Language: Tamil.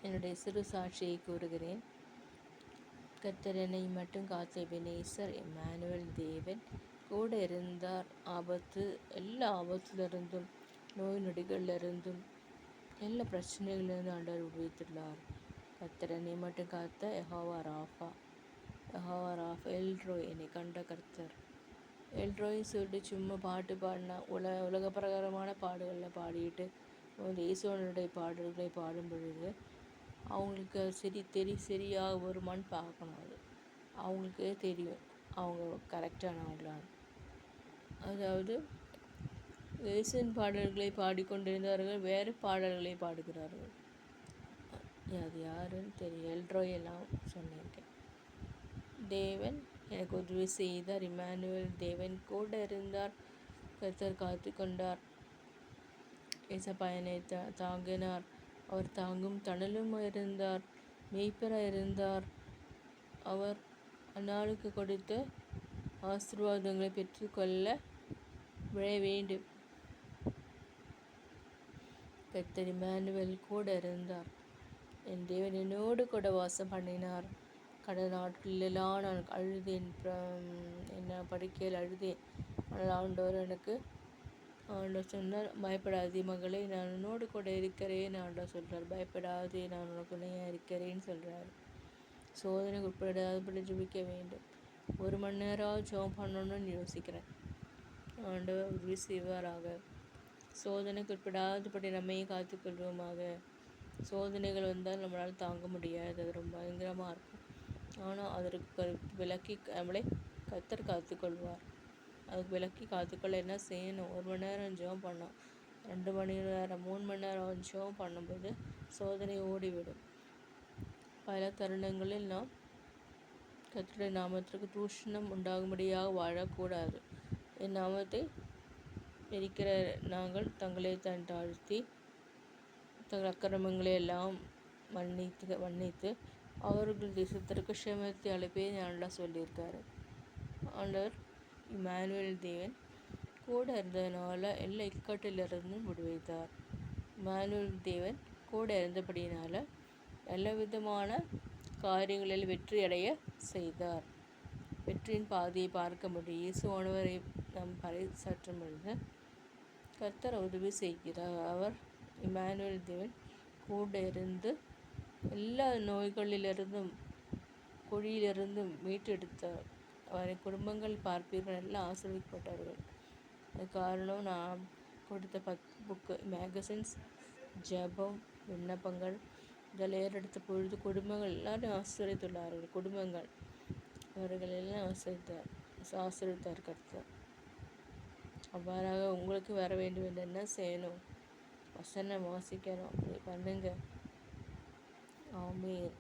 என்னுடைய சிறு சாட்சியை கூறுகிறேன். கர்த்தர் என்னை மட்டும் காத்த எபெனேசர் இம்மானுவேல் தேவன் கூட இருந்தார். எல்லா ஆபத்திலிருந்தும், நோய் நொடிகளிலிருந்தும், எல்லா பிரச்சனைகளிலிருந்து ஆண்டவர் விடுவித்துள்ளார். கர்த்தர் என்னை மட்டும் காத்த யெகோவா ராஃபா, எல்ரோய், என்னை கண்ட கர்த்தர். எல்ரோய் சொல்லிட்டு சும்மா பாட்டு பாடினா உலக பிரகாரமான பாடுகளில் பாடிட்டு இயேசுவனுடைய பாடல்களை பாடும் பொழுது அவங்களுக்கு சரியாக வருமானு பார்க்கணும். அது அவங்களுக்கே தெரியும் அவங்க கரெக்டானவங்களான்னு. அதாவது இயேசுவின் பாடல்களை பாடிக்கொண்டிருந்தவர்கள் வேறு பாடல்களை பாடுகிறார்கள். அது யாருன்னு தெரியும். எல்ரோய் எல்லாம் சொன்னேன். தேவன் எனக்கு உதவி செய்தார். இம்மானுவேல் தேவன் கூட இருந்தார். கர்த்தர் காத்து கொண்டார். ஏசப்பா என்னை தாங்கினார். அவர் தாங்கும் தணலும் இருந்தார், மேய்ப்பராக இருந்தார். அவர் அந்நாளுக்கு கொடுத்த ஆசீர்வாதங்களை பெற்றுக்கொள்ள விழ வேண்டும். கர்த்தர் இம்மானுவேல் கூட இருந்தார். என் தேவன் என்னோடு கூட வாசம் பண்ணினார். கடந்த நாட்களெல்லாம் நான் அழுதேன், என்ன படுக்கையில் அழுதேன். ஆனால் ஆண்டவர் சொன்னார், பயப்படாதே மகளே, நான் உன்னோடு கூட இருக்கிறேன். ஆண்டவர் சொல்கிறார், பயப்படாதே, நான் உனக்கு துணையாக இருக்கிறேன்னு சொல்கிறார். சோதனைக்கு உட்படாதபடி ஜெபிக்க வேண்டும். 1 மணி நேரம் ஜெபம் பண்ணணும்னு யோசிக்கிறேன். ஆண்டவர் உதவி செய்வாராக. சோதனைக்கு உட்படாதபடி நம்மையும் காத்துக்கொள்வோமாக. சோதனைகள் வந்தால் நம்மளால் தாங்க முடியாது, அது ரொம்ப பயங்கரமாக இருக்கும். ஆனால் அதற்கு விலக்கி நம்மளை கர்த்தர் காத்துக்கொள்வார். அதுக்கு விலக்கி காத்துக்கொள்ள என்ன செய்யணும்? 1 மணி நேரம் ஜெபம் பண்ணோம், 2 மணி நேரம், 3 மணி நேரம் ஜெபம் பண்ணும்போது சோதனை ஓடிவிடும். பல தருணங்களில் நாம் கர்த்தருடைய நாமத்திற்கு தூஷணம் உண்டாகும்படியாக வாழக்கூடாது. என் நாமத்தை இருக்கிற நாங்கள் தங்களை தாழ்த்தி தங்கள் அக்கிரமங்களை எல்லாம் மன்னித்து அவர்கள் தேசத்திற்கு க்ஷேமத்தை அளிப்பேன் நல்லா சொல்லியிருக்காரு. ஆண்டவர் இம்மானுவேல் தேவன் கூட இருந்ததுனால எல்லா இக்கட்டிலிருந்தும் விடுவித்தார். இம்மானுவேல் தேவன் கூட இருந்தபடியினால எல்லா விதமான காரியங்களில் வெற்றி அடைய செய்தார். வெற்றியின் பாதையை பார்க்க முடியும். இயேசுவானவரை நாம் பறைசாற்றும் பொழுது கர்த்தர் உதவி செய்கிறார். அவர் இம்மானுவேல் தேவன் கூட இருந்து எல்லா நோய்களிலிருந்தும் குழியிலிருந்தும் மீட்டெடுத்தார். அவரை குடும்பங்கள் பார்ப்பீர்கள், எல்லாம் ஆசீர்வதிக்கப்பட்டார்கள். அது காரணம் நான் கொடுத்த 10 புக்கு, மேகசின்ஸ், ஜெபம், விண்ணப்பங்கள் இதெல்லாம் ஏறெடுத்த பொழுது குடும்பங்கள் எல்லாரும் ஆசீர்வதித்துள்ளார்கள். குடும்பங்கள் அவர்கள் எல்லாம் ஆசீர்வதித்தார் கர்த்தர். அவ்வாறாக உங்களுக்கு வர வேண்டும் என்று என்ன செய்யணும்? வசனம் வாசிக்கணும், அப்படி பண்ணுங்க. ஆமென்.